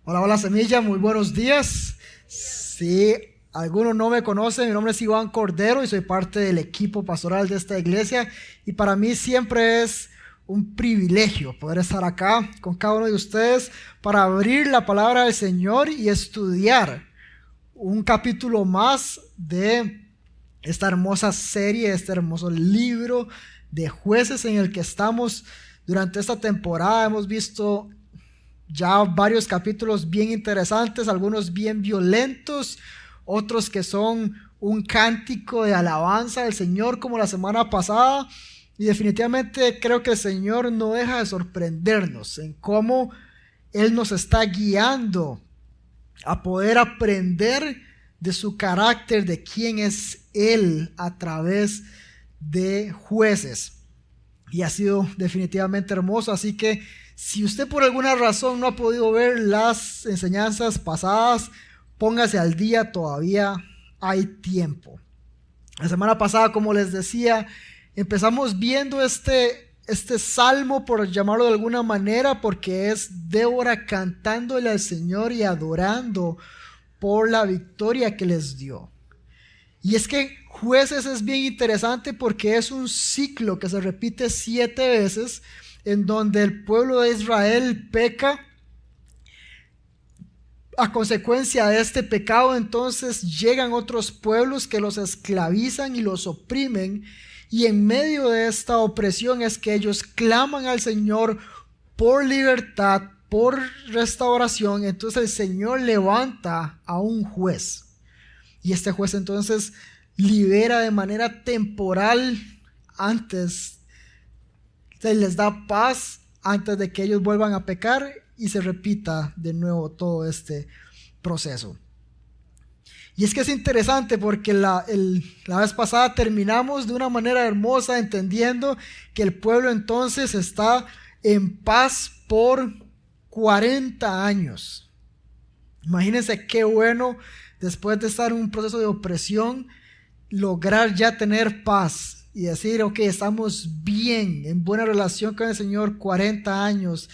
Hola, hola Semilla, muy buenos días. Si alguno no me conoce, mi nombre es Iván Cordero y soy parte del equipo pastoral de esta iglesia. Y para mí siempre es un privilegio poder estar acá con cada uno de ustedes para abrir la palabra del Señor y estudiar un capítulo más de esta hermosa serie, este hermoso libro de Jueces en el que estamos durante esta temporada. Hemos visto ya varios capítulos bien interesantes, algunos bien violentos, otros que son un cántico de alabanza del Señor como la semana pasada. Y definitivamente creo que el Señor no deja de sorprendernos en cómo Él nos está guiando a poder aprender de su carácter, de quién es Él a través de Jueces. Y ha sido definitivamente hermoso, así que si usted por alguna razón no ha podido ver las enseñanzas pasadas, póngase al día, todavía hay tiempo. La semana pasada, como les decía, empezamos viendo este salmo, por llamarlo de alguna manera, porque es Débora cantándole al Señor y adorando por la victoria que les dio. Y es que Jueces es bien interesante porque es un ciclo que se repite 7 veces en donde el pueblo de Israel peca. A consecuencia de este pecado, entonces llegan otros pueblos que los esclavizan y los oprimen, y en medio de esta opresión es que ellos claman al Señor por libertad, por restauración. Entonces el Señor levanta a un juez, y este juez entonces libera de manera temporal antes, les da paz antes de que ellos vuelvan a pecar y se repita de nuevo todo este proceso. Y es que es interesante porque la vez pasada terminamos de una manera hermosa entendiendo que el pueblo entonces está en paz por 40 años. Imagínense qué bueno, después de estar en un proceso de opresión, lograr ya tener paz y decir, ok, estamos bien, en buena relación con el Señor 40 años.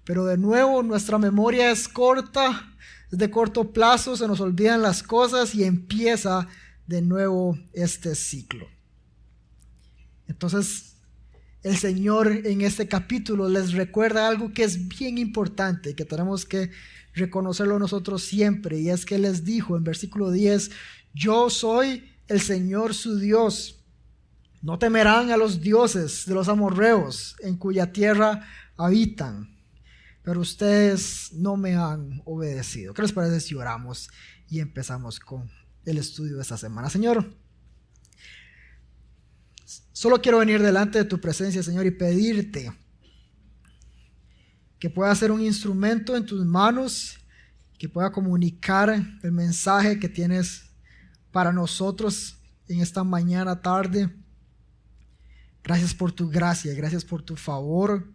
Pero de nuevo nuestra memoria es corta, es de corto plazo, se nos olvidan las cosas y empieza de nuevo este ciclo. Entonces el Señor en este capítulo les recuerda algo que es bien importante, que tenemos que reconocerlo nosotros siempre, y es que les dijo en versículo 10, yo soy el Señor su Dios. No temerán a los dioses de los amorreos en cuya tierra habitan, pero ustedes no me han obedecido. ¿Qué les parece si oramos y empezamos con el estudio de esta semana? Señor, solo quiero venir delante de tu presencia, Señor, y pedirte que pueda ser un instrumento en tus manos, que pueda comunicar el mensaje que tienes para nosotros en esta mañana, tarde. Gracias por tu gracia, gracias por tu favor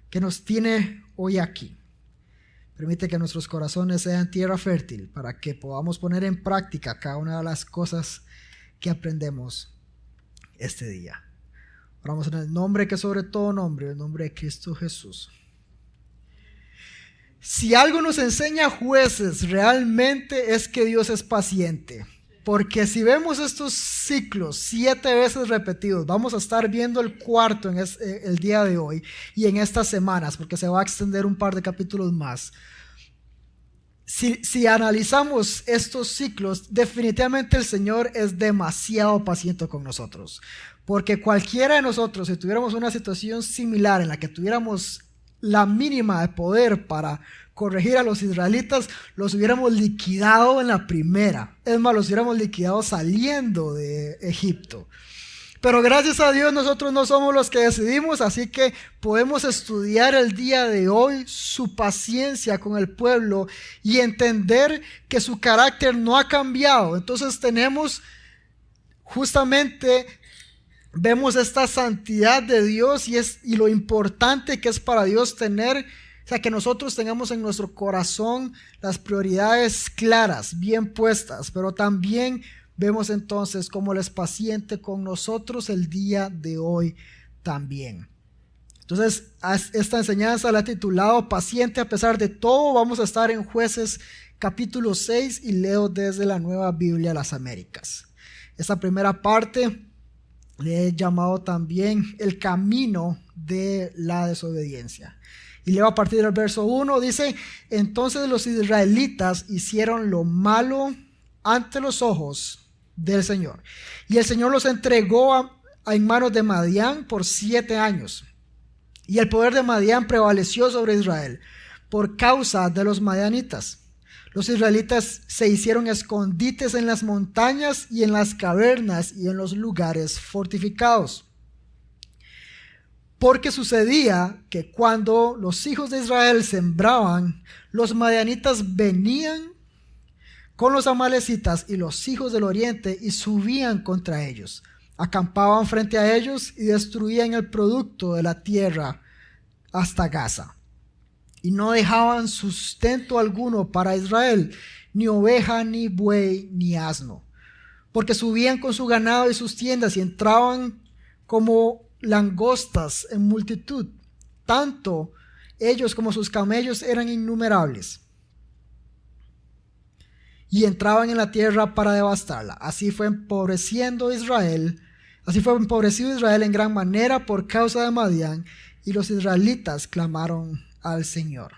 que nos tiene hoy aquí. Permite que nuestros corazones sean tierra fértil para que podamos poner en práctica cada una de las cosas que aprendemos este día. Oramos en el nombre que sobre todo nombre, el nombre de Cristo Jesús. Si algo nos enseña Jueces realmente es que Dios es paciente. Porque si vemos estos ciclos 7 veces repetidos, vamos a estar viendo el cuarto en el día de hoy y en estas semanas, porque se va a extender un par de capítulos más. Si analizamos estos ciclos, definitivamente el Señor es demasiado paciente con nosotros. Porque cualquiera de nosotros, si tuviéramos una situación similar en la que tuviéramos la mínima de poder para corregir a los israelitas, los hubiéramos liquidado en la primera. Es más, los hubiéramos liquidado saliendo de Egipto. Pero gracias a Dios nosotros no somos los que decidimos, así que podemos estudiar el día de hoy su paciencia con el pueblo y entender que su carácter no ha cambiado. Entonces vemos esta santidad de Dios y lo importante que es para Dios tener, o sea, que nosotros tengamos en nuestro corazón las prioridades claras, bien puestas, pero también vemos entonces cómo Él es paciente con nosotros el día de hoy también. Entonces, esta enseñanza la he titulado Paciente a pesar de todo. Vamos a estar en Jueces capítulo 6 y leo desde la Nueva Biblia de las Américas. Esta primera parte le he llamado también el camino de la desobediencia. Y leo a partir del verso 1, dice: entonces los israelitas hicieron lo malo ante los ojos del Señor. Y el Señor los entregó en manos de Madián por 7 años. Y el poder de Madián prevaleció sobre Israel por causa de los madianitas. Los israelitas se hicieron escondites en las montañas y en las cavernas y en los lugares fortificados. Porque sucedía que cuando los hijos de Israel sembraban, los madianitas venían con los amalecitas y los hijos del oriente y subían contra ellos. Acampaban frente a ellos y destruían el producto de la tierra hasta Gaza. Y no dejaban sustento alguno para Israel, ni oveja, ni buey, ni asno. Porque subían con su ganado y sus tiendas y entraban como langostas en multitud. Tanto ellos como sus camellos eran innumerables. Y entraban en la tierra para devastarla. Así fue empobrecido Israel en gran manera por causa de Madián, y los israelitas clamaron al Señor.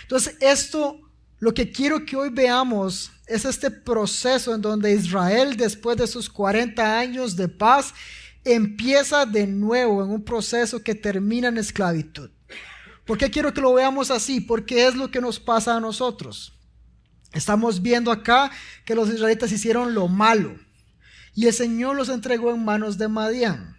Entonces, lo que quiero que hoy veamos es este proceso en donde Israel, después de sus 40 años de paz, empieza de nuevo en un proceso que termina en esclavitud. ¿Por qué quiero que lo veamos así? Porque es lo que nos pasa a nosotros. Estamos viendo acá que los israelitas hicieron lo malo y el Señor los entregó en manos de Madián.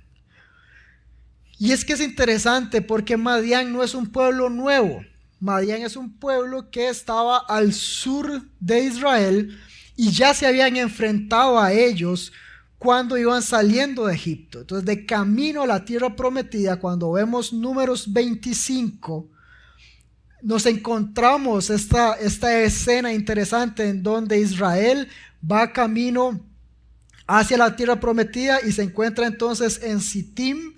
Y es que es interesante porque Madián no es un pueblo nuevo. Madián es un pueblo que estaba al sur de Israel y ya se habían enfrentado a ellos cuando iban saliendo de Egipto. Entonces, de camino a la tierra prometida, cuando vemos Números 25, nos encontramos esta escena interesante en donde Israel va camino hacia la tierra prometida y se encuentra entonces en Sittim.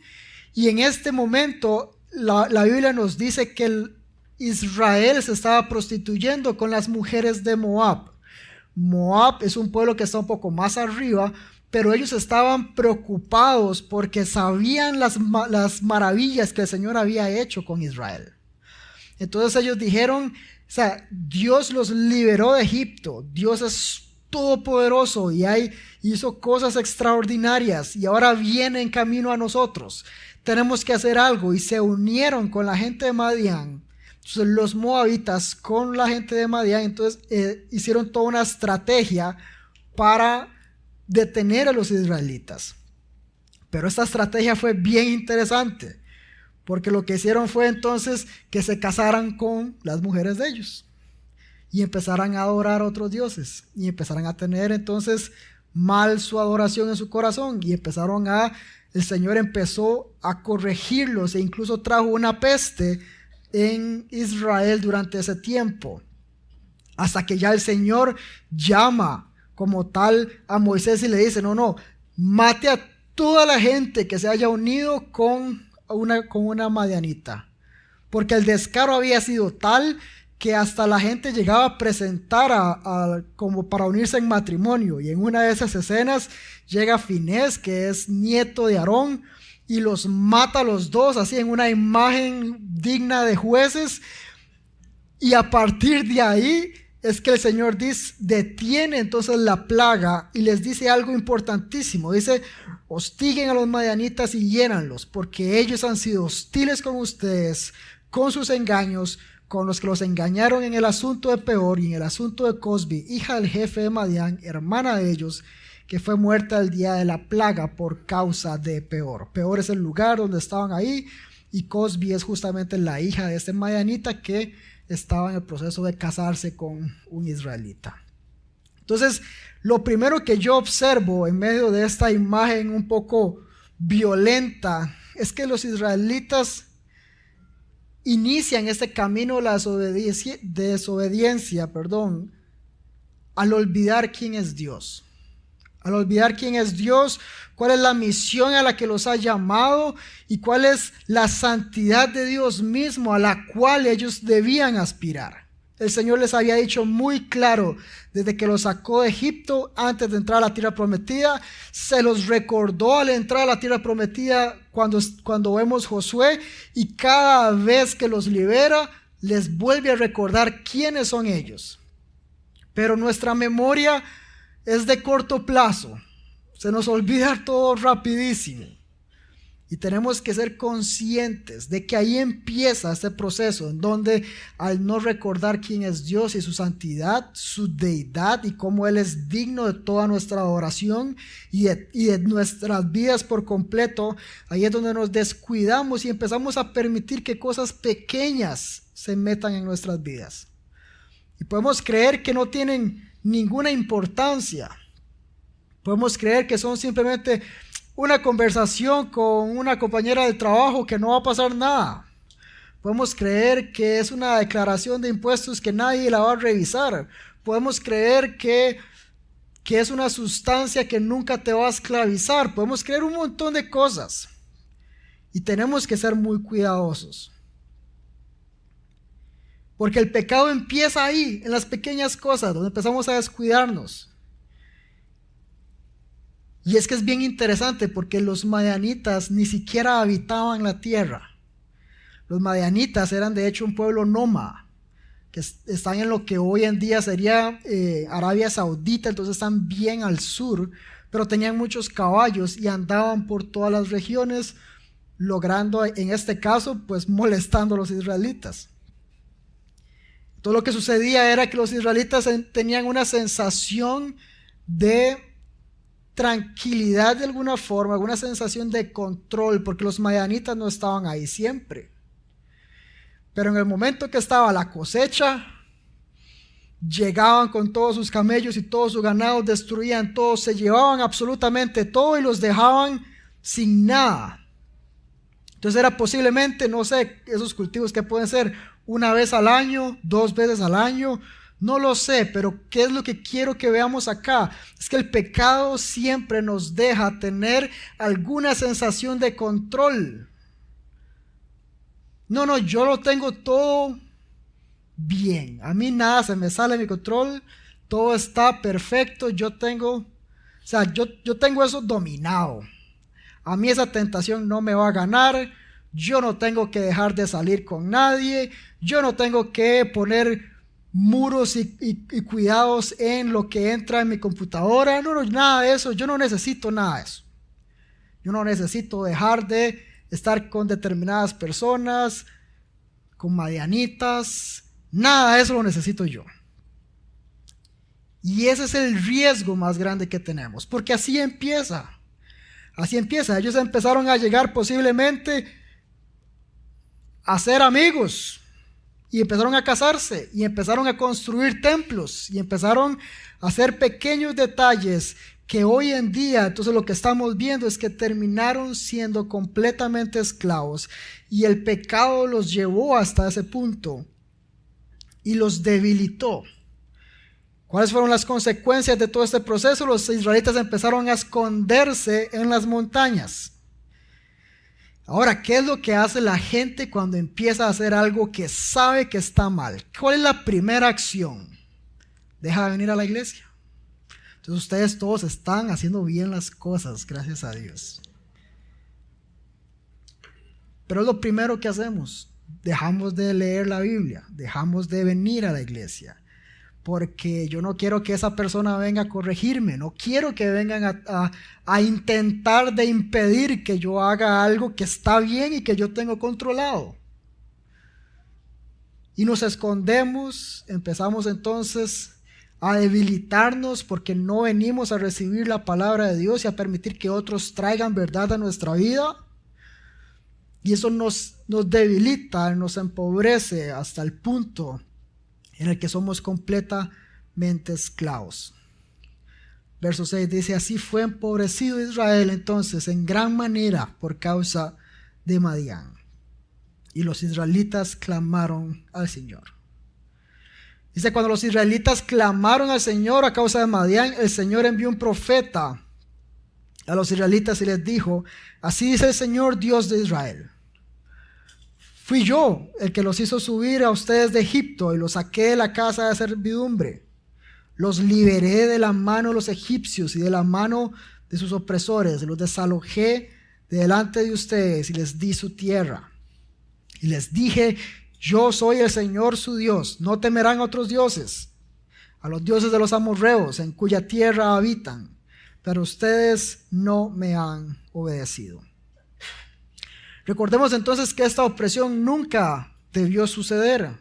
Y en este momento la Biblia nos dice que Israel se estaba prostituyendo con las mujeres de Moab. Moab es un pueblo que está un poco más arriba, pero ellos estaban preocupados porque sabían las maravillas que el Señor había hecho con Israel. Entonces ellos dijeron, Dios los liberó de Egipto, Dios es todopoderoso y hizo cosas extraordinarias y ahora viene en camino a nosotros. Tenemos que hacer algo, y se unieron con la gente de Madián. Entonces los moabitas con la gente de Madián, entonces hicieron toda una estrategia para detener a los israelitas. Pero esta estrategia fue bien interesante, porque lo que hicieron fue entonces que se casaran con las mujeres de ellos y empezaran a adorar a otros dioses y empezaran a tener entonces mal su adoración en su corazón, y el Señor empezó a corregirlos e incluso trajo una peste en Israel durante ese tiempo, hasta que ya el Señor llama como tal a Moisés y le dice: no, mate a toda la gente que se haya unido con una madianita, porque el descaro había sido tal que hasta la gente llegaba a presentar como para unirse en matrimonio. Y en una de esas escenas llega Finés, que es nieto de Aarón, y los mata a los dos, así en una imagen digna de jueces. Y a partir de ahí es que el Señor detiene entonces la plaga y les dice algo importantísimo. Dice: hostiguen a los madianitas y hiéranlos, porque ellos han sido hostiles con ustedes, con sus engaños, con los que los engañaron en el asunto de Peor y en el asunto de Cosbi, hija del jefe de Madián, hermana de ellos, que fue muerta el día de la plaga por causa de Peor. Peor es el lugar donde estaban ahí, y Cosbi es justamente la hija de este madianita que estaba en el proceso de casarse con un israelita. Entonces, lo primero que yo observo en medio de esta imagen un poco violenta es que los israelitas inician este camino de la desobediencia, al olvidar quién es Dios, al olvidar quién es Dios, cuál es la misión a la que los ha llamado y cuál es la santidad de Dios mismo a la cual ellos debían aspirar. El Señor les había dicho muy claro desde que los sacó de Egipto antes de entrar a la tierra prometida. Se los recordó al entrar a la tierra prometida cuando vemos Josué, y cada vez que los libera les vuelve a recordar quiénes son ellos. Pero nuestra memoria es de corto plazo. Se nos olvida todo rapidísimo. Y tenemos que ser conscientes de que ahí empieza este proceso en donde, al no recordar quién es Dios y su santidad, su deidad y cómo Él es digno de toda nuestra adoración y de nuestras vidas por completo, ahí es donde nos descuidamos y empezamos a permitir que cosas pequeñas se metan en nuestras vidas. Y podemos creer que no tienen ninguna importancia. Podemos creer que son simplemente una conversación con una compañera del trabajo que no va a pasar nada. Podemos creer que es una declaración de impuestos que nadie la va a revisar. Podemos creer que es una sustancia que nunca te va a esclavizar. Podemos creer un montón de cosas. Y tenemos que ser muy cuidadosos. Porque el pecado empieza ahí, en las pequeñas cosas, donde empezamos a descuidarnos. Y es que es bien interesante porque los madianitas ni siquiera habitaban la tierra. Los madianitas eran de hecho un pueblo nómada, que están en lo que hoy en día sería Arabia Saudita, entonces están bien al sur, pero tenían muchos caballos y andaban por todas las regiones, logrando en este caso pues molestando a los israelitas. Todo lo que sucedía era que los israelitas tenían una sensación de tranquilidad de alguna forma, alguna sensación de control, porque los madianitas no estaban ahí siempre. Pero en el momento que estaba la cosecha, llegaban con todos sus camellos y todo su ganado, destruían todo, se llevaban absolutamente todo y los dejaban sin nada. Entonces era posiblemente, no sé, esos cultivos que pueden ser una vez al año, 2 veces al año, no lo sé, pero ¿qué es lo que quiero que veamos acá? Es que el pecado siempre nos deja tener alguna sensación de control. No, yo lo tengo todo bien. A mí nada se me sale de mi control. Todo está perfecto. Yo tengo eso dominado. A mí esa tentación no me va a ganar. Yo no tengo que dejar de salir con nadie. Yo no tengo que poner muros y cuidados en lo que entra en mi computadora. No, nada de eso. Yo no necesito nada de eso. Yo no necesito dejar de estar con determinadas personas, con madianitas. Nada de eso lo necesito yo. Y ese es el riesgo más grande que tenemos, porque así empieza. Así empieza. Ellos empezaron a llegar posiblemente a ser amigos. Y empezaron a casarse, y empezaron a construir templos, y empezaron a hacer pequeños detalles que hoy en día, entonces lo que estamos viendo es que terminaron siendo completamente esclavos, y el pecado los llevó hasta ese punto, y los debilitó. ¿Cuáles fueron las consecuencias de todo este proceso? Los israelitas empezaron a esconderse en las montañas. Ahora, ¿qué es lo que hace la gente cuando empieza a hacer algo que sabe que está mal? ¿Cuál es la primera acción? Deja de venir a la iglesia. Entonces ustedes todos están haciendo bien las cosas, gracias a Dios. Pero es lo primero que hacemos. Dejamos de leer la Biblia, dejamos de venir a la iglesia. Porque yo no quiero que esa persona venga a corregirme, no quiero que vengan a intentar de impedir que yo haga algo que está bien y que yo tengo controlado. Y nos escondemos, empezamos entonces a debilitarnos porque no venimos a recibir la palabra de Dios y a permitir que otros traigan verdad a nuestra vida. Y eso nos debilita, nos empobrece hasta el punto en el que somos completamente esclavos. Verso 6 dice: así fue empobrecido Israel entonces en gran manera por causa de Madián. Y los israelitas clamaron al Señor. Dice, cuando los israelitas clamaron al Señor a causa de Madián, el Señor envió un profeta a los israelitas y les dijo, así dice el Señor Dios de Israel. Fui yo el que los hizo subir a ustedes de Egipto y los saqué de la casa de servidumbre. Los liberé de la mano de los egipcios y de la mano de sus opresores. Los desalojé de delante de ustedes y les di su tierra. Y les dije, yo soy el Señor su Dios. No temerán a otros dioses, a los dioses de los amorreos en cuya tierra habitan. Pero ustedes no me han obedecido. Recordemos entonces que esta opresión nunca debió suceder.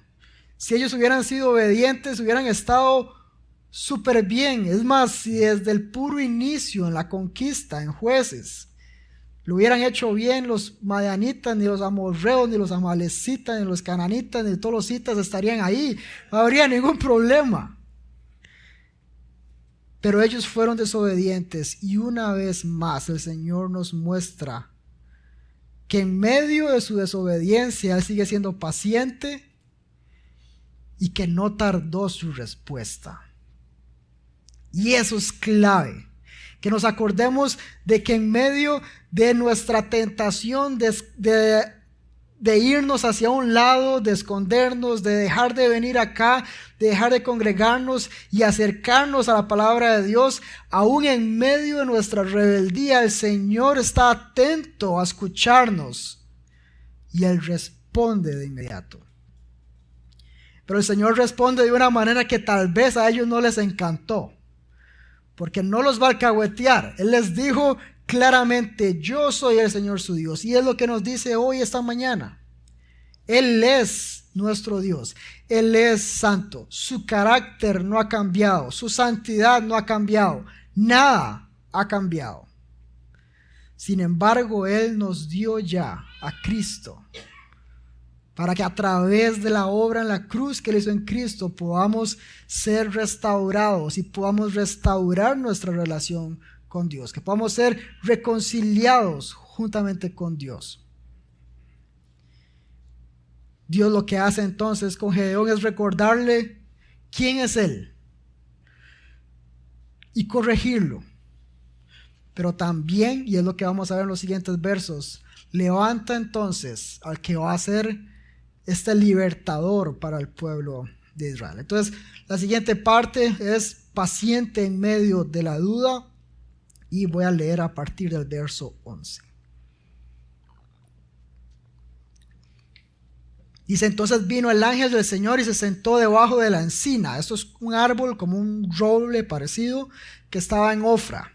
Si ellos hubieran sido obedientes, hubieran estado súper bien. Es más, si desde el puro inicio en la conquista, en Jueces, lo hubieran hecho bien, los madianitas, ni los amorreos, ni los amalecitas, ni los cananitas, ni todos los hitas estarían ahí. No habría ningún problema. Pero ellos fueron desobedientes y una vez más el Señor nos muestra que en medio de su desobediencia Él sigue siendo paciente y que no tardó su respuesta. Y eso es clave, que nos acordemos de que en medio de nuestra tentación de irnos hacia un lado, de escondernos, de dejar de venir acá, de dejar de congregarnos y acercarnos a la palabra de Dios, aún en medio de nuestra rebeldía, el Señor está atento a escucharnos y Él responde de inmediato. Pero el Señor responde de una manera que tal vez a ellos no les encantó, porque no los va a alcahuetear. Él les dijo claramente, yo soy el Señor su Dios. Y es lo que nos dice hoy, esta mañana. Él es nuestro Dios. Él es santo. Su carácter no ha cambiado. Su santidad no ha cambiado. Nada ha cambiado. Sin embargo, Él nos dio ya a Cristo, para que a través de la obra en la cruz que Él hizo en Cristo podamos ser restaurados y podamos restaurar nuestra relación con Dios, que podamos ser reconciliados juntamente con Dios. Dios lo que hace entonces con Gedeón es recordarle quién es Él y corregirlo. Pero también, y es lo que vamos a ver en los siguientes versos, levanta entonces al que va a ser este libertador para el pueblo de Israel. Entonces, la siguiente parte es paciente en medio de la duda, y voy a leer a partir del verso 11. Dice, entonces vino el ángel del Señor y se sentó debajo de la encina. Esto es un árbol como un roble parecido que estaba en Ofra,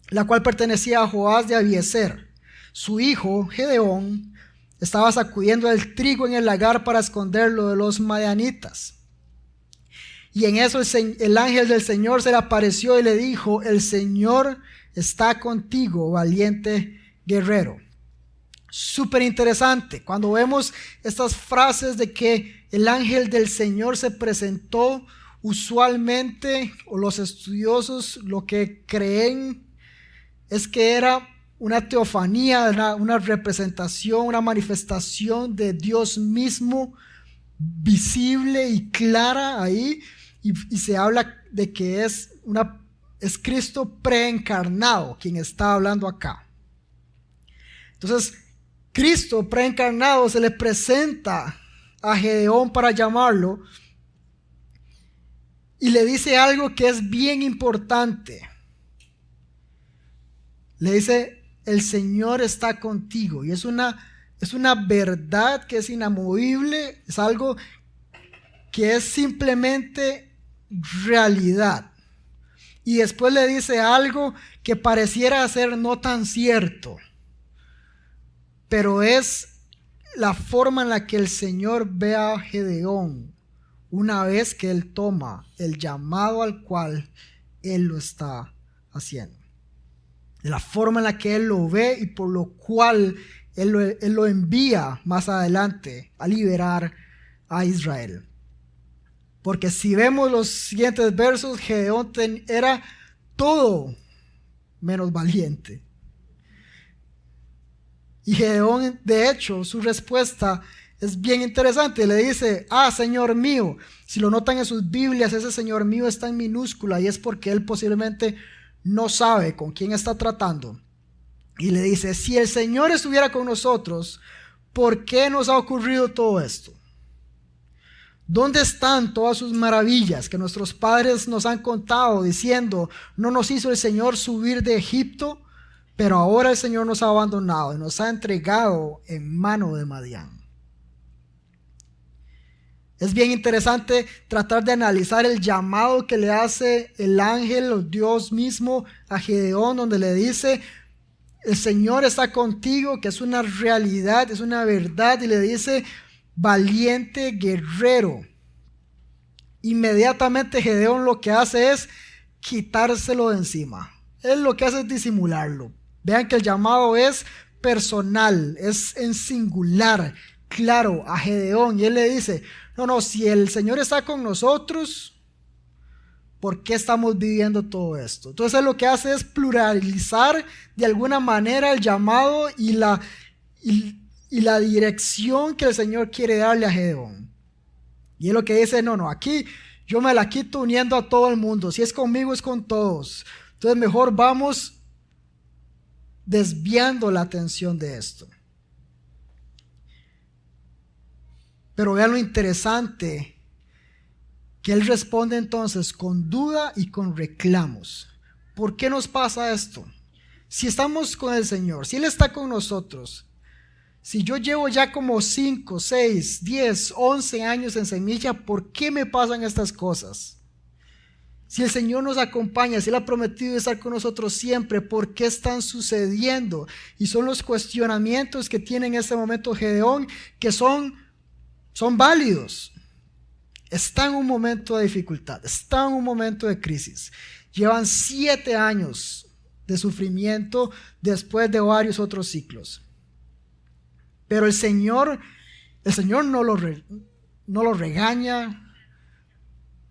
la cual pertenecía a Joás de Abiezer. Su hijo, Gedeón, estaba sacudiendo el trigo en el lagar para esconderlo de los madianitas. Y en eso el ángel del Señor se le apareció y le dijo, el Señor está contigo, valiente guerrero. Súper interesante. Cuando vemos estas frases de que el ángel del Señor se presentó, usualmente, o los estudiosos lo que creen es que era una teofanía, una representación, una manifestación de Dios mismo visible y clara ahí, y se habla de que es Cristo preencarnado quien está hablando acá. Entonces, Cristo preencarnado se le presenta a Gedeón para llamarlo y le dice algo que es bien importante. Le dice, el Señor está contigo, y es una verdad que es inamovible, es algo que es simplemente realidad. Y después le dice algo que pareciera ser no tan cierto, pero es la forma en la que el Señor ve a Gedeón una vez que él toma el llamado al cual él lo está haciendo. De la forma en la que él lo ve y por lo cual él lo envía más adelante a liberar a Israel. Porque si vemos los siguientes versos, Gedeón era todo menos valiente. Y Gedeón, de hecho, su respuesta es bien interesante. Le dice, Señor mío. Si lo notan en sus Biblias, ese Señor mío está en minúscula y es porque él posiblemente no sabe con quién está tratando. Y le dice, si el Señor estuviera con nosotros, ¿por qué nos ha ocurrido todo esto? ¿Dónde están todas sus maravillas que nuestros padres nos han contado diciendo, no nos hizo el Señor subir de Egipto, pero ahora el Señor nos ha abandonado y nos ha entregado en mano de Madián? Es bien interesante tratar de analizar el llamado que le hace el ángel o Dios mismo a Gedeón, donde le dice, el Señor está contigo, que es una realidad, es una verdad, y le dice, valiente guerrero. Inmediatamente Gedeón lo que hace es quitárselo de encima. Él lo que hace es disimularlo. Vean que el llamado es personal, es en singular, claro, a Gedeón. Y él le dice, no, si el Señor está con nosotros, ¿por qué estamos viviendo todo esto? Entonces él lo que hace es pluralizar de alguna manera el llamado y la dirección que el Señor quiere darle a Gedeón. Y es lo que dice, no, aquí yo me la quito uniendo a todo el mundo. Si es conmigo, es con todos. Entonces mejor vamos desviando la atención de esto. Pero vean lo interesante, que él responde entonces con duda y con reclamos. ¿Por qué nos pasa esto? Si estamos con el Señor, si Él está con nosotros, si yo llevo ya como 5, 6, 10, 11 años en Semilla, ¿por qué me pasan estas cosas? Si el Señor nos acompaña, si Él ha prometido estar con nosotros siempre, ¿por qué están sucediendo? Y son los cuestionamientos que tiene en este momento Gedeón, que son válidos. Está en un momento de dificultad, está en un momento de crisis. Llevan 7 años de sufrimiento después de varios otros ciclos. Pero el Señor no lo regaña,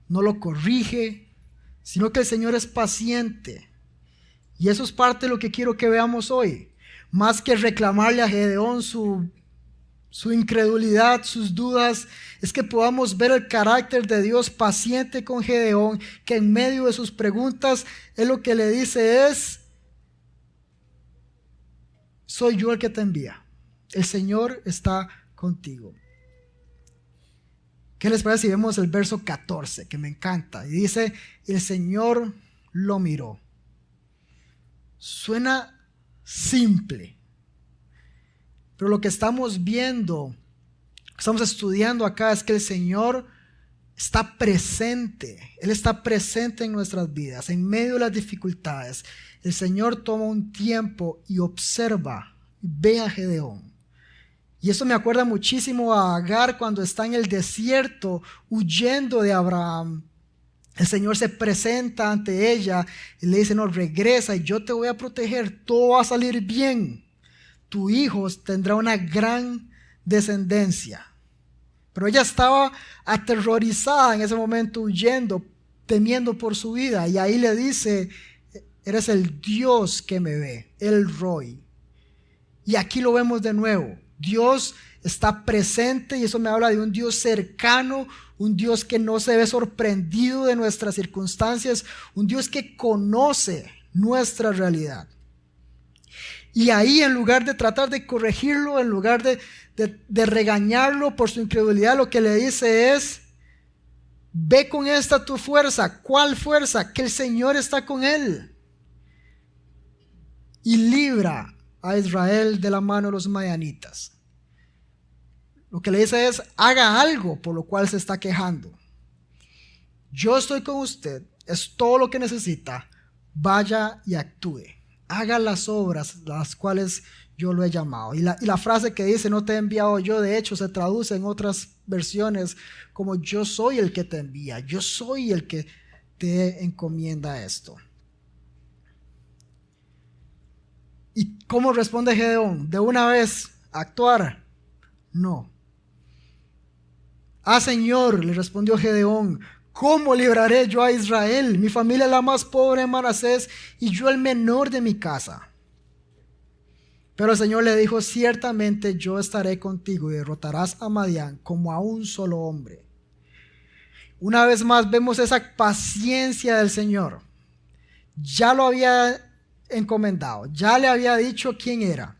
no lo corrige, sino que el Señor es paciente. Y eso es parte de lo que quiero que veamos hoy. Más que reclamarle a Gedeón su incredulidad, sus dudas, es que podamos ver el carácter de Dios paciente con Gedeón, que en medio de sus preguntas, Él lo que le dice es, soy yo el que te envía. El Señor está contigo. ¿Qué les parece si vemos el verso 14, que me encanta? Y dice, el Señor lo miró. Suena simple. Pero lo que estamos viendo, estamos estudiando acá, es que el Señor está presente. Él está presente en nuestras vidas, en medio de las dificultades. El Señor toma un tiempo y observa, ve a Gedeón. Y eso me acuerda muchísimo a Agar cuando está en el desierto huyendo de Abraham. El Señor se presenta ante ella y le dice, no, regresa y yo te voy a proteger, todo va a salir bien. Tu hijo tendrá una gran descendencia. Pero ella estaba aterrorizada en ese momento, huyendo, temiendo por su vida. Y ahí le dice, eres el Dios que me ve, el Roy. Y aquí lo vemos de nuevo. Dios está presente y eso me habla de un Dios cercano, un Dios que no se ve sorprendido de nuestras circunstancias, un Dios que conoce nuestra realidad. Y ahí, en lugar de tratar de corregirlo, en lugar de regañarlo por su incredulidad, lo que le dice es, ve con esta tu fuerza. ¿Cuál fuerza? Que el Señor está con él. Y libra a Israel de la mano de los madianitas. Lo que le dice es, haga algo por lo cual se está quejando. Yo estoy con usted, es todo lo que necesita. Vaya y actúe. Haga las obras las cuales yo lo he llamado. Y la frase que dice, no te he enviado yo, de hecho se traduce en otras versiones como yo soy el que te envía. Yo soy el que te encomienda esto. ¿Y cómo responde Gedeón? ¿De una vez actuar? No. Señor, le respondió Gedeón, ¿cómo libraré yo a Israel? Mi familia es la más pobre en Manasés y yo el menor de mi casa. Pero el Señor le dijo: ciertamente yo estaré contigo y derrotarás a Madián como a un solo hombre. Una vez más vemos esa paciencia del Señor. Ya lo había encomendado, ya le había dicho quién era.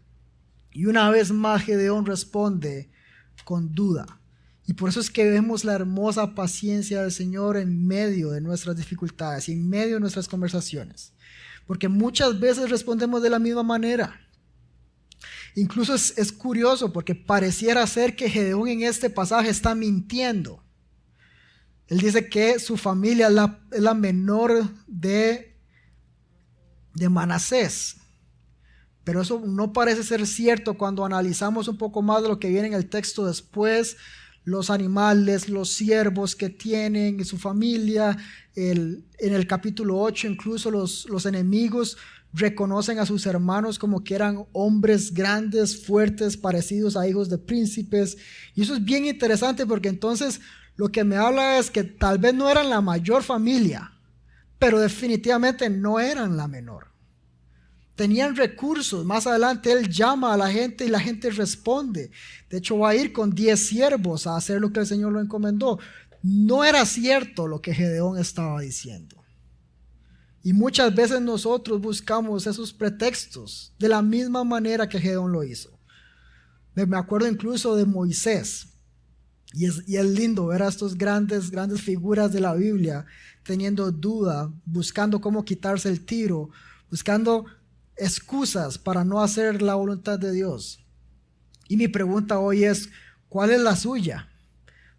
Y una vez más Gedeón responde con duda. Y por eso es que vemos la hermosa paciencia del Señor en medio de nuestras dificultades y en medio de nuestras conversaciones. Porque muchas veces respondemos de la misma manera. Incluso es curioso porque pareciera ser que Gedeón en este pasaje está mintiendo. Él dice que su familia es la menor de Manasés. Pero eso no parece ser cierto cuando analizamos un poco más de lo que viene en el texto después. Los animales, los siervos que tienen, su familia. En el capítulo 8 incluso los enemigos reconocen a sus hermanos como que eran hombres grandes, fuertes, parecidos a hijos de príncipes. Y eso es bien interesante porque entonces lo que me habla es que tal vez no eran la mayor familia, pero definitivamente no eran la menor. Tenían recursos. Más adelante él llama a la gente y la gente responde. De hecho va a ir con 10 siervos a hacer lo que el Señor lo encomendó. No era cierto lo que Gedeón estaba diciendo. Y muchas veces nosotros buscamos esos pretextos de la misma manera que Gedeón lo hizo. Me acuerdo incluso de Moisés. Y es lindo ver a estos grandes figuras de la Biblia teniendo duda, buscando cómo quitarse el tiro, buscando excusas para no hacer la voluntad de Dios. Y mi pregunta hoy es: ¿cuál es la suya?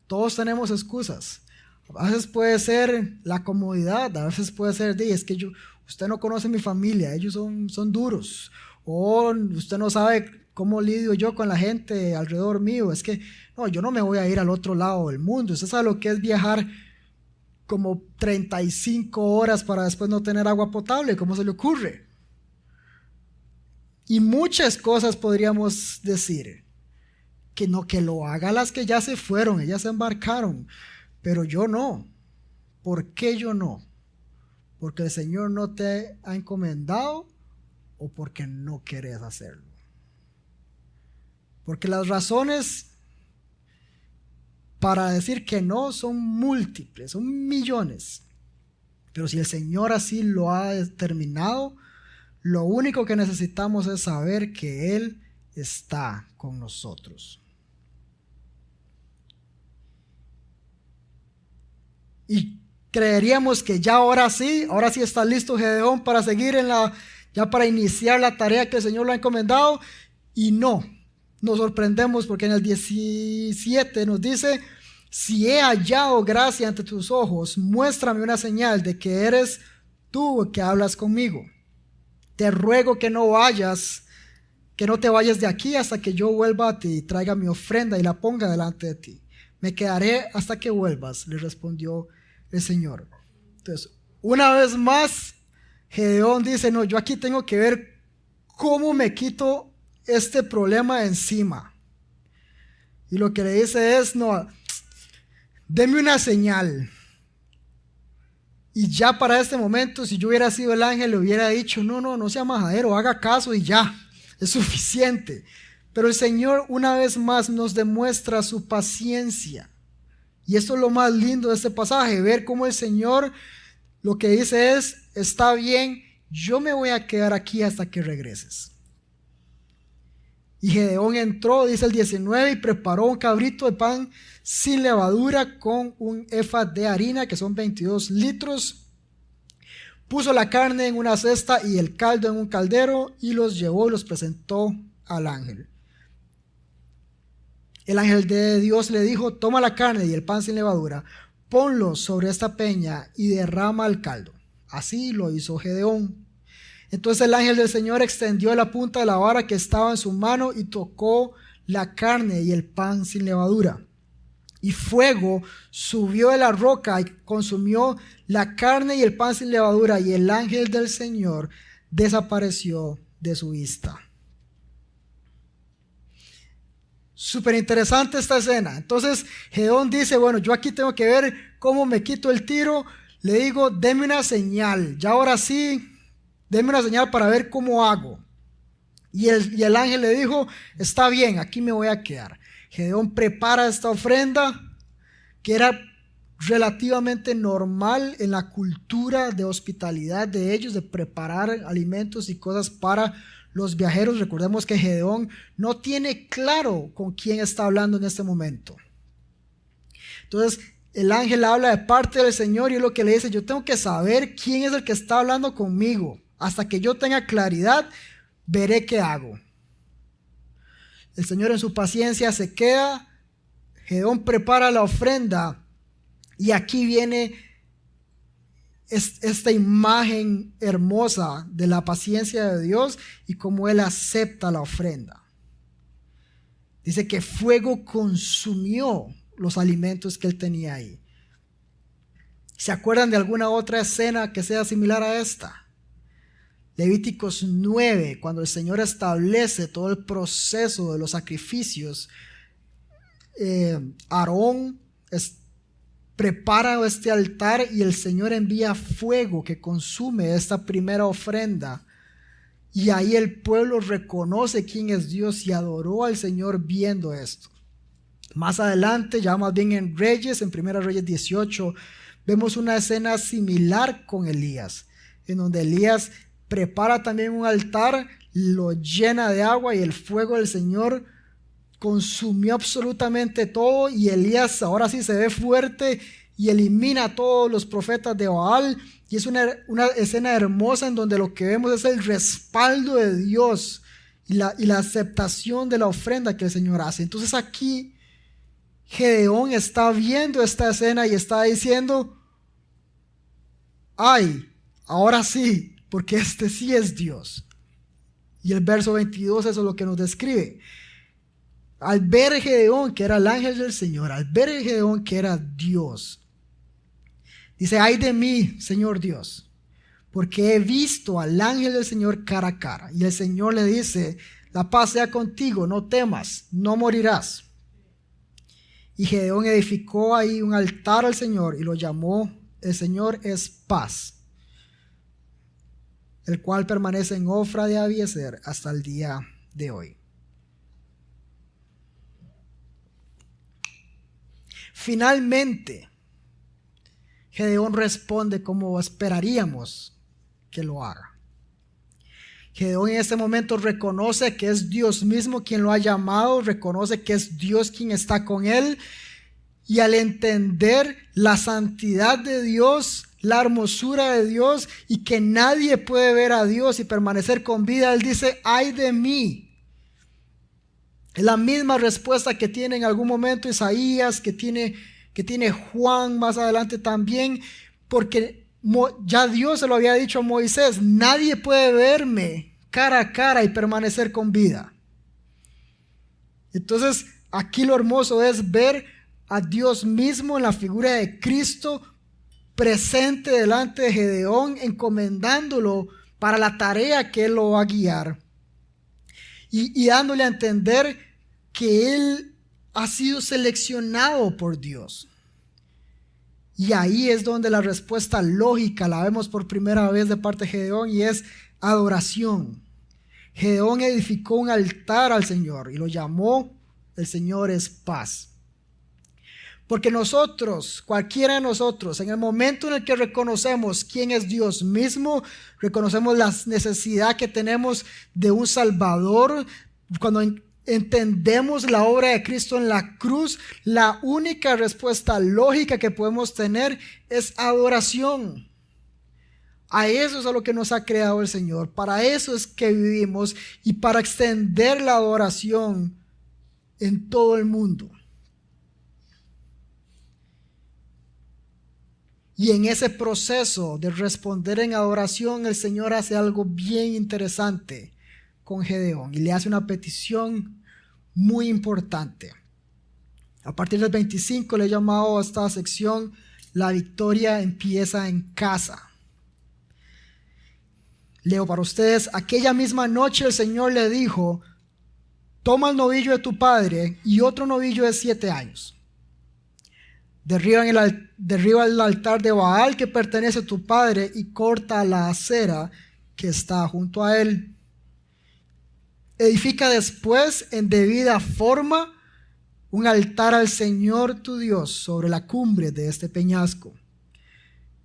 Todos tenemos excusas. A veces puede ser la comodidad, a veces puede ser es que usted no conoce mi familia, ellos son duros, o usted no sabe cómo lidio yo con la gente alrededor mío, es que no, yo no me voy a ir al otro lado del mundo. Usted sabe lo que es viajar como 35 horas para después no tener agua potable, ¿cómo se le ocurre? Y muchas cosas podríamos decir, que no, que lo haga las que ya se fueron, ellas se embarcaron, pero yo no. ¿Por qué yo no? ¿Porque el Señor no te ha encomendado o porque no quieres hacerlo? Porque las razones para decir que no son múltiples, son millones. Pero si el Señor así lo ha determinado, lo único que necesitamos es saber que Él está con nosotros. Y creeríamos que ya ahora sí está listo Gedeón para seguir ya para iniciar la tarea que el Señor le ha encomendado. Y no, nos sorprendemos porque en el 17 nos dice: si he hallado gracia ante tus ojos, muéstrame una señal de que eres tú el que hablas conmigo. Te ruego que no te vayas de aquí hasta que yo vuelva a ti y traiga mi ofrenda y la ponga delante de ti. Me quedaré hasta que vuelvas, le respondió el Señor. Entonces, una vez más, Gedeón dice: no, yo aquí tengo que ver cómo me quito este problema de encima. Y lo que le dice es: no, deme una señal. Y ya para este momento, si yo hubiera sido el ángel, le hubiera dicho: no sea majadero, haga caso y ya, es suficiente. Pero el Señor una vez más nos demuestra su paciencia. Y esto es lo más lindo de este pasaje, ver cómo el Señor lo que dice es: está bien, yo me voy a quedar aquí hasta que regreses. Y Gedeón entró, dice el 19, y preparó un cabrito de pan sin levadura con un efa de harina, que son 22 litros. Puso la carne en una cesta y el caldo en un caldero, y los llevó y los presentó al ángel. El ángel de Dios le dijo: toma la carne y el pan sin levadura, ponlos sobre esta peña y derrama el caldo. Así lo hizo Gedeón. Entonces el ángel del Señor extendió la punta de la vara que estaba en su mano y tocó la carne y el pan sin levadura. Y fuego subió de la roca y consumió la carne y el pan sin levadura, y el ángel del Señor desapareció de su vista. Súper interesante esta escena. Entonces Gedeón dice: bueno, yo aquí tengo que ver cómo me quito el tiro. Le digo: deme una señal. Ya ahora sí, deme una señal para ver cómo hago. Y el ángel le dijo, está bien, aquí me voy a quedar. Gedeón prepara esta ofrenda, que era relativamente normal en la cultura de hospitalidad de ellos, de preparar alimentos y cosas para los viajeros. Recordemos que Gedeón no tiene claro con quién está hablando en este momento. Entonces el ángel habla de parte del Señor y es lo que le dice, yo tengo que saber quién es el que está hablando conmigo. Hasta que yo tenga claridad, veré qué hago. El Señor en su paciencia se queda. Gedeón prepara la ofrenda. Y aquí viene esta imagen hermosa de la paciencia de Dios y cómo Él acepta la ofrenda. Dice que fuego consumió los alimentos que Él tenía ahí. ¿Se acuerdan de alguna otra escena que sea similar a esta? Levíticos 9, cuando el Señor establece todo el proceso de los sacrificios, Aarón prepara este altar y el Señor envía fuego que consume esta primera ofrenda. Y ahí el pueblo reconoce quién es Dios y adoró al Señor viendo esto. Más adelante, ya más bien en Reyes, en 1 Reyes 18, vemos una escena similar con Elías, en donde Elías prepara también un altar, lo llena de agua y el fuego del Señor consumió absolutamente todo y Elías ahora sí se ve fuerte y elimina a todos los profetas de Baal. Y es una escena hermosa en donde lo que vemos es el respaldo de Dios y la aceptación de la ofrenda que el Señor hace. Entonces aquí Gedeón está viendo esta escena y está diciendo, ay, ahora sí, porque este sí es Dios. Y el verso 22 eso es lo que nos describe. Al ver a Gedeón, que era el ángel del Señor, al ver a Gedeón, que era Dios, dice, ay de mí, Señor Dios, porque he visto al ángel del Señor cara a cara. Y el Señor le dice, la paz sea contigo, no temas, no morirás. Y Gedeón edificó ahí un altar al Señor y lo llamó, el Señor es paz, el cual permanece en Ofra de Abiezer hasta el día de hoy. Finalmente, Gedeón responde como esperaríamos que lo haga. Gedeón en este momento reconoce que es Dios mismo quien lo ha llamado, reconoce que es Dios quien está con él, y al entender la santidad de Dios, la hermosura de Dios y que nadie puede ver a Dios y permanecer con vida, él dice, ay de mí. Es la misma respuesta que tiene en algún momento Isaías, que tiene Juan más adelante también, porque ya Dios se lo había dicho a Moisés, nadie puede verme cara a cara y permanecer con vida. Entonces aquí lo hermoso es ver a Dios mismo en la figura de Cristo presente delante de Gedeón, encomendándolo para la tarea que él lo va a guiar y dándole a entender que él ha sido seleccionado por Dios. Y ahí es donde la respuesta lógica la vemos por primera vez de parte de Gedeón, y es adoración. Gedeón edificó un altar al Señor y lo llamó el Señor es paz. Porque nosotros, cualquiera de nosotros, en el momento en el que reconocemos quién es Dios mismo, reconocemos la necesidad que tenemos de un Salvador, cuando entendemos la obra de Cristo en la cruz, la única respuesta lógica que podemos tener es adoración. A eso es a lo que nos ha creado el Señor, para eso es que vivimos y para extender la adoración en todo el mundo. Y en ese proceso de responder en adoración, el Señor hace algo bien interesante con Gedeón y le hace una petición muy importante. A partir del 25 le he llamado a esta sección La victoria empieza en casa. Leo para ustedes, aquella misma noche el Señor le dijo, toma el novillo de tu padre y otro novillo de 7 años. Derriba el altar de Baal que pertenece a tu padre y corta la acera que está junto a él. Edifica después en debida forma un altar al Señor tu Dios sobre la cumbre de este peñasco.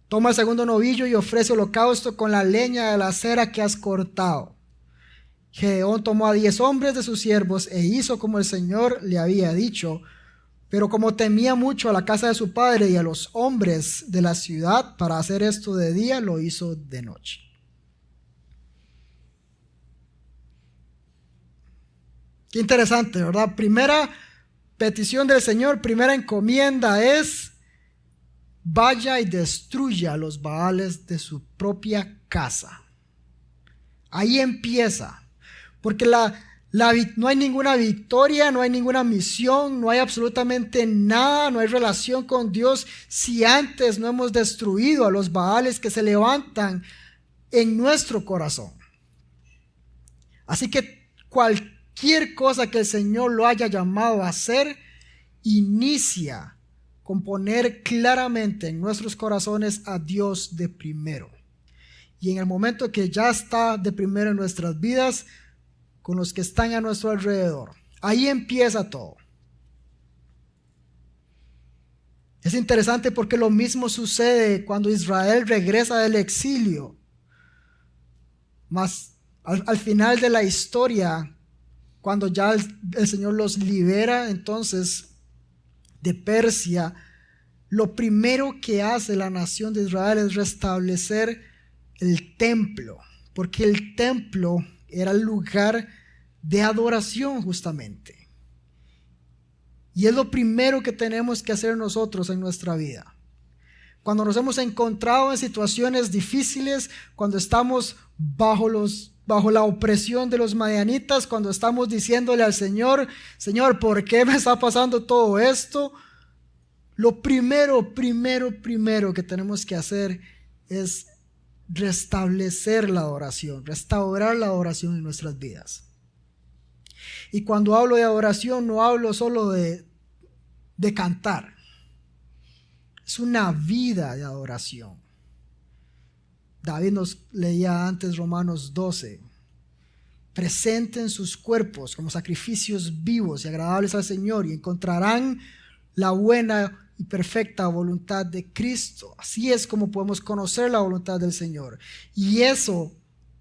Toma el segundo novillo y ofrece holocausto con la leña de la acera que has cortado. Gedeón tomó a 10 hombres de sus siervos e hizo como el Señor le había dicho, pero como temía mucho a la casa de su padre y a los hombres de la ciudad para hacer esto de día, lo hizo de noche. Qué interesante, ¿verdad? Primera petición del Señor, primera encomienda es: vaya y destruya los baales de su propia casa. Ahí empieza, porque no hay ninguna victoria, no hay ninguna misión, no hay absolutamente nada, no hay relación con Dios si antes no hemos destruido a los baales que se levantan en nuestro corazón. Así que cualquier cosa que el Señor lo haya llamado a hacer, inicia con poner claramente en nuestros corazones a Dios de primero. Y en el momento que ya está de primero en nuestras vidas, con los que están a nuestro alrededor, ahí empieza todo. Es interesante porque lo mismo sucede cuando Israel regresa del exilio. Mas al final de la historia, cuando ya el Señor los libera entonces de Persia, lo primero que hace la nación de Israel es restablecer el templo, porque el templo era el lugar de adoración justamente. Y es lo primero que tenemos que hacer nosotros en nuestra vida. Cuando nos hemos encontrado en situaciones difíciles, cuando estamos bajo la opresión de los madianitas, cuando estamos diciéndole al Señor, Señor, ¿por qué me está pasando todo esto? Lo primero que tenemos que hacer es restablecer la adoración, restaurar la adoración en nuestras vidas. Y cuando hablo de adoración, no hablo solo de cantar. Es una vida de adoración. David nos leía antes Romanos 12. Presenten sus cuerpos como sacrificios vivos y agradables al Señor y encontrarán la buena y perfecta voluntad de Cristo. Así es como podemos conocer la voluntad del Señor. Y eso,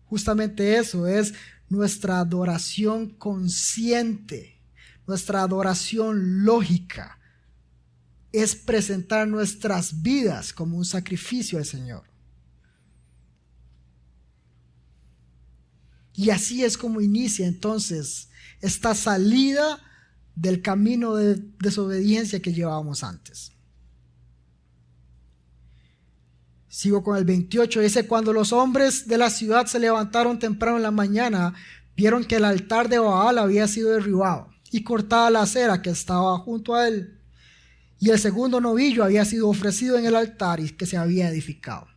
justamente eso, es nuestra adoración consciente, nuestra adoración lógica. Es presentar nuestras vidas como un sacrificio al Señor. Y así es como inicia entonces esta salida del camino de desobediencia que llevábamos antes. Sigo con el 28, dice: cuando los hombres de la ciudad se levantaron temprano en la mañana, vieron que el altar de Baal había sido derribado y cortada la acera que estaba junto a él, y el segundo novillo había sido ofrecido en el altar y que se había edificado.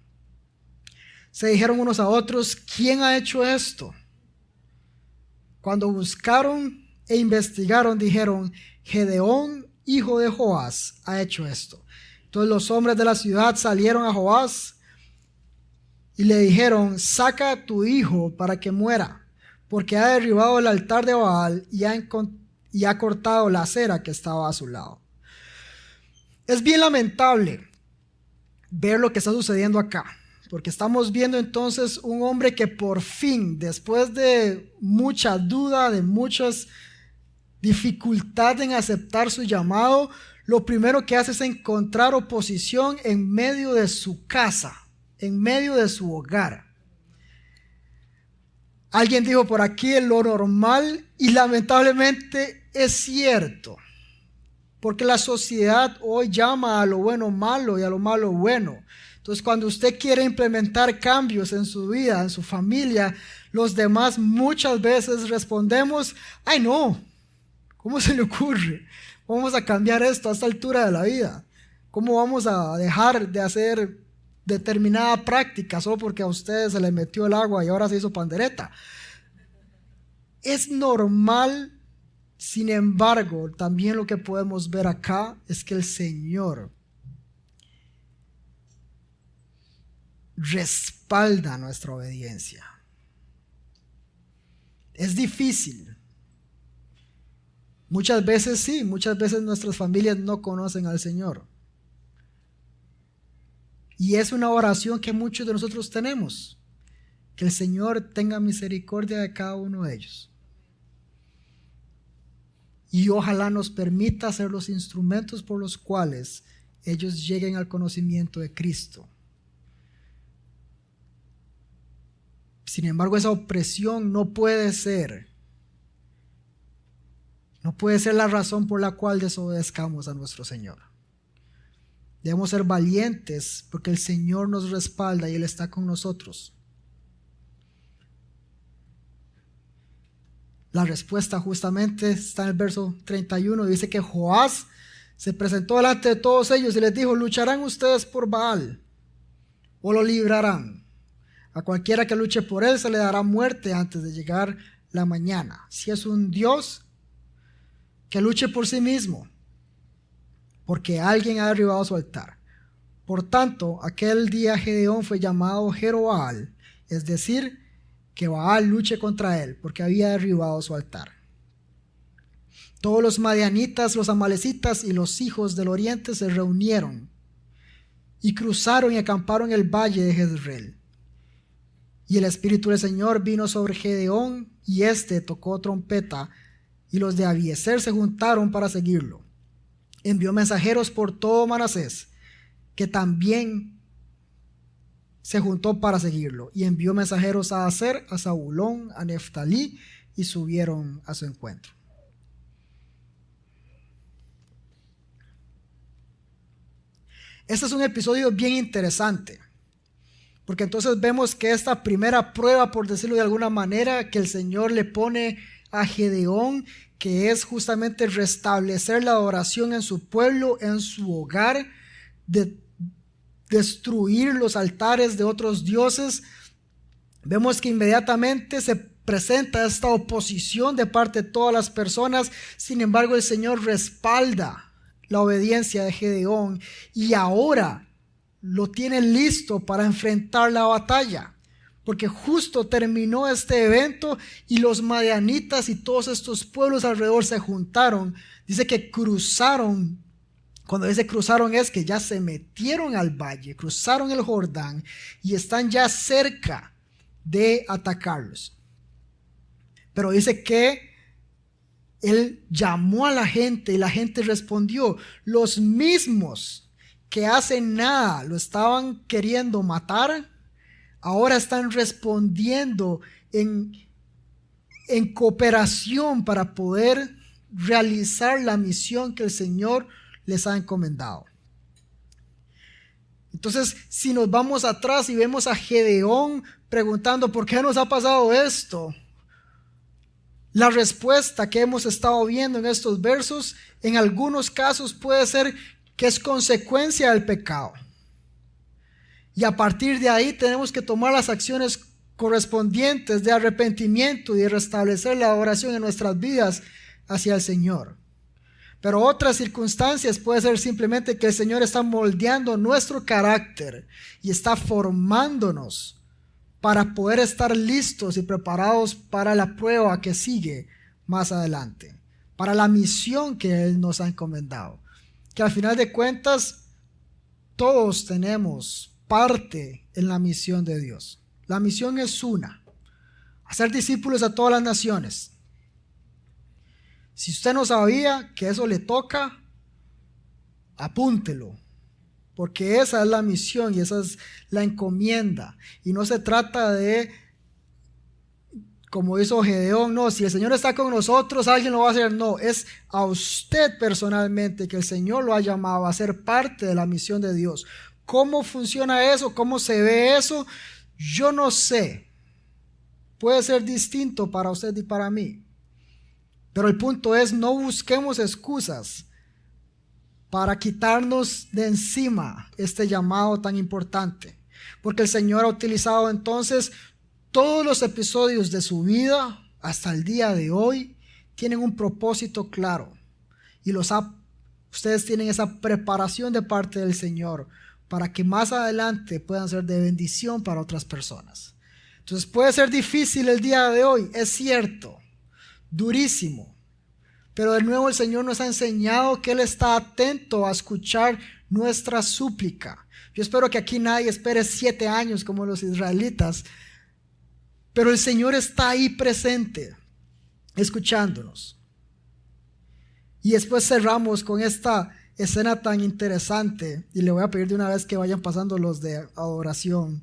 Se dijeron unos a otros: ¿quién ha hecho esto? Cuando buscaron e investigaron, dijeron: Gedeón, hijo de Joás, ha hecho esto. Entonces los hombres de la ciudad salieron a Joás y le dijeron: saca a tu hijo para que muera, porque ha derribado el altar de Baal y ha cortado la acera que estaba a su lado. Es bien lamentable ver lo que está sucediendo acá, porque estamos viendo entonces un hombre que por fin, después de mucha duda, de muchas dificultad en aceptar su llamado, lo primero que hace es encontrar oposición en medio de su casa, en medio de su hogar. Alguien dijo por aquí lo normal, y lamentablemente es cierto, porque la sociedad hoy llama a lo bueno malo y a lo malo bueno. Entonces, cuando usted quiere implementar cambios en su vida, en su familia, los demás muchas veces respondemos: ay no, ¿cómo se le ocurre? Vamos a cambiar esto a esta altura de la vida. ¿Cómo vamos a dejar de hacer determinada práctica solo porque a ustedes se le metió el agua y ahora se hizo pandereta? Es normal. Sin embargo, también lo que podemos ver acá es que el Señor respalda nuestra obediencia. Es difícil. Muchas veces sí, muchas veces nuestras familias no conocen al Señor. Y es una oración que muchos de nosotros tenemos. Que el Señor tenga misericordia de cada uno de ellos. Y ojalá nos permita ser los instrumentos por los cuales ellos lleguen al conocimiento de Cristo. Sin embargo, esa opresión no puede ser la razón por la cual desobedezcamos a nuestro Señor. Debemos ser valientes porque el Señor nos respalda y Él está con nosotros. La respuesta justamente está en el verso 31. Dice que Joás se presentó delante de todos ellos y les dijo: ¿lucharán ustedes por Baal o lo librarán? A cualquiera que luche por él se le dará muerte antes de llegar la mañana. Si es un Dios, que luche por sí mismo, porque alguien ha derribado su altar. Por tanto, aquel día Gedeón fue llamado Jerobaal, es decir, que Baal luche contra él, porque había derribado su altar. Todos los madianitas, los amalecitas y los hijos del oriente se reunieron y cruzaron y acamparon en el valle de Jezreel. Y el Espíritu del Señor vino sobre Gedeón, y éste tocó trompeta, y los de Abiezer se juntaron para seguirlo. Envió mensajeros por todo Manasés, que también se juntó para seguirlo, y envió mensajeros a Aser, a Zabulón, a Neftalí, y subieron a su encuentro. Este es un episodio bien interesante, porque entonces vemos que esta primera prueba, por decirlo de alguna manera, que el Señor le pone a Gedeón, que es justamente restablecer la adoración en su pueblo, en su hogar, de destruir los altares de otros dioses. Vemos que inmediatamente se presenta esta oposición de parte de todas las personas. Sin embargo, el Señor respalda la obediencia de Gedeón y ahora lo tiene listo para enfrentar la batalla, porque justo terminó este evento y los madianitas y todos estos pueblos alrededor se juntaron. Dice que cruzaron. Cuando dice cruzaron es que ya se metieron al valle, cruzaron el Jordán y están ya cerca de atacarlos. Pero dice que él llamó a la gente y la gente respondió. Los mismos que hace nada lo estaban queriendo matar, ahora están respondiendo en cooperación para poder realizar la misión que el Señor les ha encomendado. Entonces, si nos vamos atrás y vemos a Gedeón preguntando ¿por qué nos ha pasado esto? La respuesta que hemos estado viendo en estos versos, en algunos casos puede ser que es consecuencia del pecado. Y a partir de ahí tenemos que tomar las acciones correspondientes de arrepentimiento y de restablecer la oración en nuestras vidas hacia el Señor. Pero otras circunstancias puede ser simplemente que el Señor está moldeando nuestro carácter y está formándonos para poder estar listos y preparados para la prueba que sigue más adelante, para la misión que Él nos ha encomendado. Que al final de cuentas todos tenemos parte en la misión de Dios. La misión es una: hacer discípulos a todas las naciones. Si usted no sabía que eso le toca, apúntelo, porque esa es la misión y esa es la encomienda. Y no se trata de, como hizo Gedeón, no, si el Señor está con nosotros, alguien lo va a hacer. No, es a usted personalmente que el Señor lo ha llamado a ser parte de la misión de Dios. ¿Cómo funciona eso? ¿Cómo se ve eso? Yo no sé. Puede ser distinto para usted y para mí. Pero el punto es, no busquemos excusas para quitarnos de encima este llamado tan importante. Porque el Señor ha utilizado entonces todos los episodios de su vida hasta el día de hoy, tienen un propósito claro. Y ustedes tienen esa preparación de parte del Señor para que más adelante puedan ser de bendición para otras personas. Entonces puede ser difícil el día de hoy, es cierto, durísimo. Pero de nuevo el Señor nos ha enseñado que Él está atento a escuchar nuestra súplica. Yo espero que aquí nadie espere 7 años como los israelitas, pero el Señor está ahí presente, escuchándonos. Y después cerramos con esta escena tan interesante, y le voy a pedir de una vez que vayan pasando los de adoración,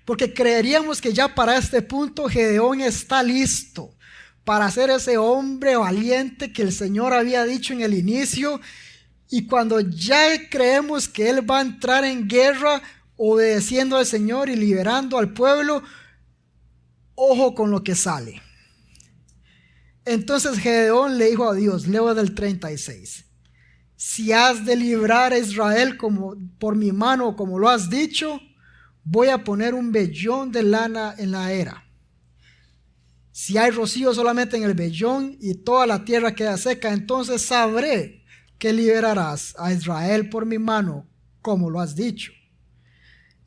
porque creeríamos que ya para este punto Gedeón está listo para ser ese hombre valiente que el Señor había dicho en el inicio, y cuando ya creemos que él va a entrar en guerra obedeciendo al Señor y liberando al pueblo, ojo con lo que sale. Entonces Gedeón le dijo a Dios, leo del 36, si has de librar a Israel por mi mano como lo has dicho, voy a poner un vellón de lana en la era. Si hay rocío solamente en el vellón y toda la tierra queda seca, entonces sabré que liberarás a Israel por mi mano como lo has dicho.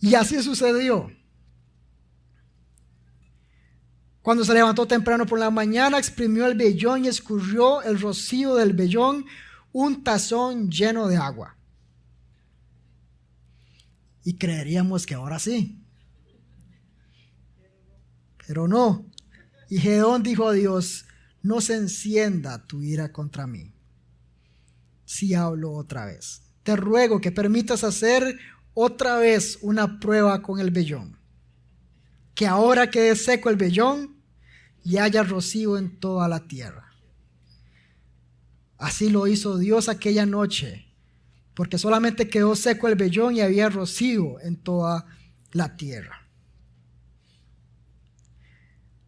Y así sucedió. Cuando se levantó temprano por la mañana, exprimió el vellón y escurrió el rocío del vellón, un tazón lleno de agua. Y creeríamos que ahora sí. Pero no. Y Gedeón dijo a Dios, no se encienda tu ira contra mí si hablo otra vez. Te ruego que permitas hacer otra vez una prueba con el vellón. Que ahora quede seco el vellón y haya rocío en toda la tierra. Así lo hizo Dios aquella noche, porque solamente quedó seco el vellón y había rocío en toda la tierra.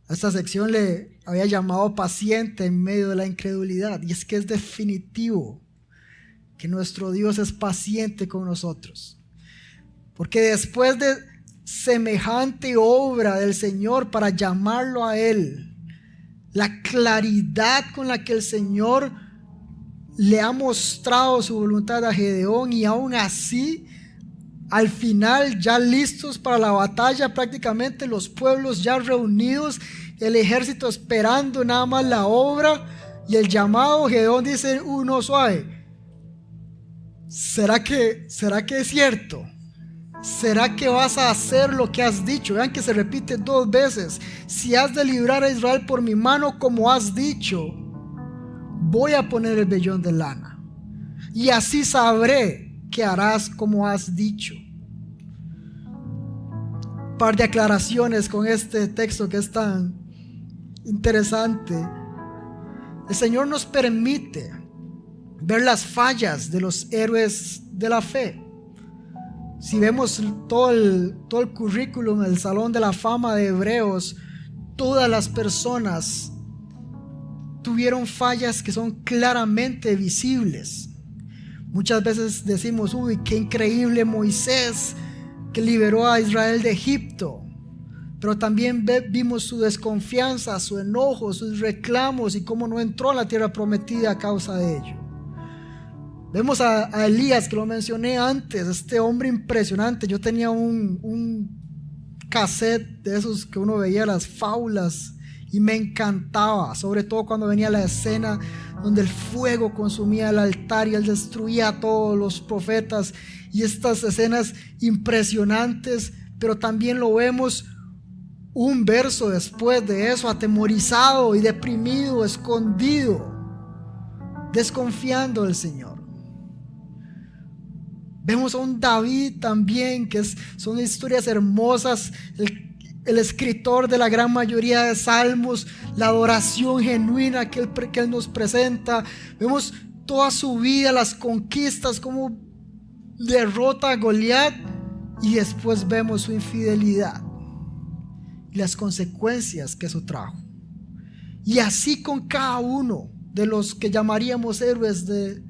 A esta sección le había llamado paciente en medio de la incredulidad, y es que es definitivo que nuestro Dios es paciente con nosotros, porque después de semejante obra del Señor para llamarlo a Él, la claridad con la que el Señor le ha mostrado su voluntad a Gedeón, y aún así al final ya listos para la batalla, prácticamente los pueblos ya reunidos, el ejército esperando nada más la obra y el llamado, Gedeón dice, no, suave, ¿será que es cierto? ¿Será que vas a hacer lo que has dicho? Vean que se repite 2 veces. Si has de librar a Israel por mi mano como has dicho, voy a poner el vellón de lana, y así sabré que harás como has dicho. Un par de aclaraciones con este texto que es tan interesante. El Señor nos permite ver las fallas de los héroes de la fe. Si vemos todo el currículum, el salón de la fama de Hebreos, todas las personas tuvieron fallas que son claramente visibles. Muchas veces decimos, uy, qué increíble Moisés que liberó a Israel de Egipto. Pero también vimos su desconfianza, su enojo, sus reclamos y cómo no entró a la tierra prometida a causa de ello. Vemos a Elías, que lo mencioné antes, este hombre impresionante. Yo tenía un cassette de esos que uno veía las fábulas y me encantaba, sobre todo cuando venía la escena donde el fuego consumía el altar y él destruía a todos los profetas, y estas escenas impresionantes. Pero también lo vemos un verso después de eso, atemorizado y deprimido, escondido, desconfiando del Señor. Vemos a un David también, que son historias hermosas, el escritor de la gran mayoría de salmos, la adoración genuina que él nos presenta. Vemos toda su vida, las conquistas, cómo derrota a Goliat, y después vemos su infidelidad y las consecuencias que eso trajo. Y así con cada uno de los que llamaríamos héroes de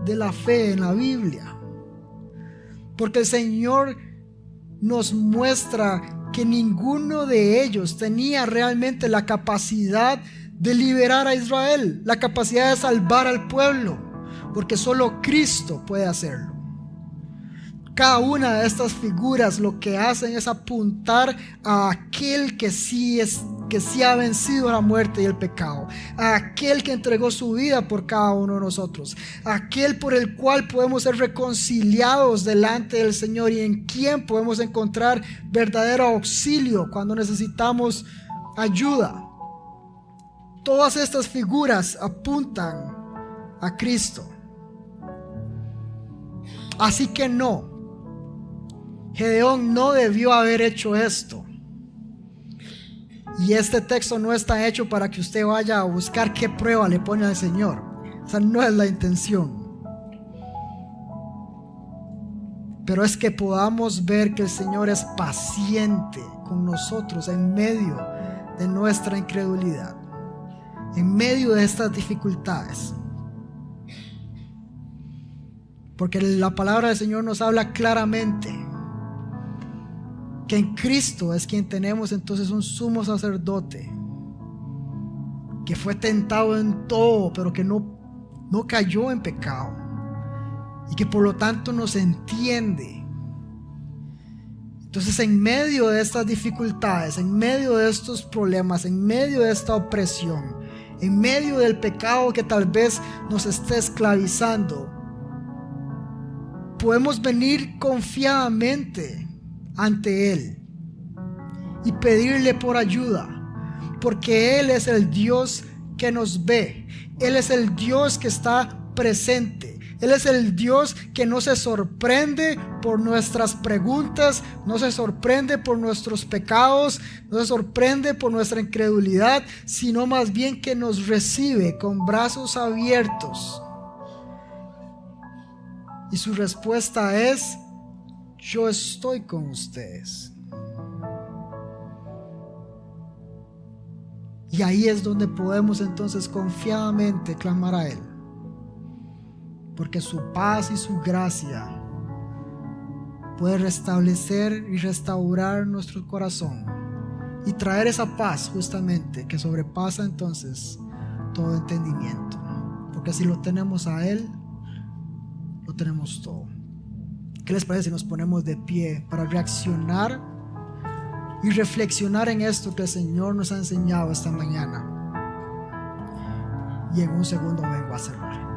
la fe en la Biblia. Porque el Señor nos muestra que ninguno de ellos tenía realmente la capacidad de liberar a Israel, la capacidad de salvar al pueblo, porque solo Cristo puede hacerlo. Cada una de estas figuras lo que hacen es apuntar a aquel que sí ha vencido la muerte y el pecado, a aquel que entregó su vida por cada uno de nosotros, a aquel por el cual podemos ser reconciliados delante del Señor y en quien podemos encontrar verdadero auxilio cuando necesitamos ayuda. Todas estas figuras apuntan a Cristo. Así que no, Gedeón no debió haber hecho esto. Y este texto no está hecho para que usted vaya a buscar qué prueba le pone al Señor. Esa no es la intención. Pero es que podamos ver que el Señor es paciente con nosotros en medio de nuestra incredulidad, en medio de estas dificultades. Porque la palabra del Señor nos habla claramente que en Cristo es quien tenemos entonces un sumo sacerdote que fue tentado en todo, pero que no cayó en pecado y que por lo tanto nos entiende. Entonces, en medio de estas dificultades, en medio de estos problemas, en medio de esta opresión, en medio del pecado que tal vez nos esté esclavizando, podemos venir confiadamente ante Él y pedirle por ayuda, porque Él es el Dios que nos ve. Él es el Dios que está presente. Él es el Dios que no se sorprende por nuestras preguntas, no se sorprende por nuestros pecados, no se sorprende por nuestra incredulidad, sino más bien que nos recibe con brazos abiertos. Y su respuesta es: yo estoy con ustedes. Y ahí es donde podemos entonces confiadamente clamar a Él, porque su paz y su gracia puede restablecer y restaurar nuestro corazón y traer esa paz justamente que sobrepasa entonces todo entendimiento, porque si lo tenemos a Él, lo tenemos todo. ¿Qué les parece si nos ponemos de pie para reaccionar y reflexionar en esto que el Señor nos ha enseñado esta mañana? Y en un segundo vengo a cerrar.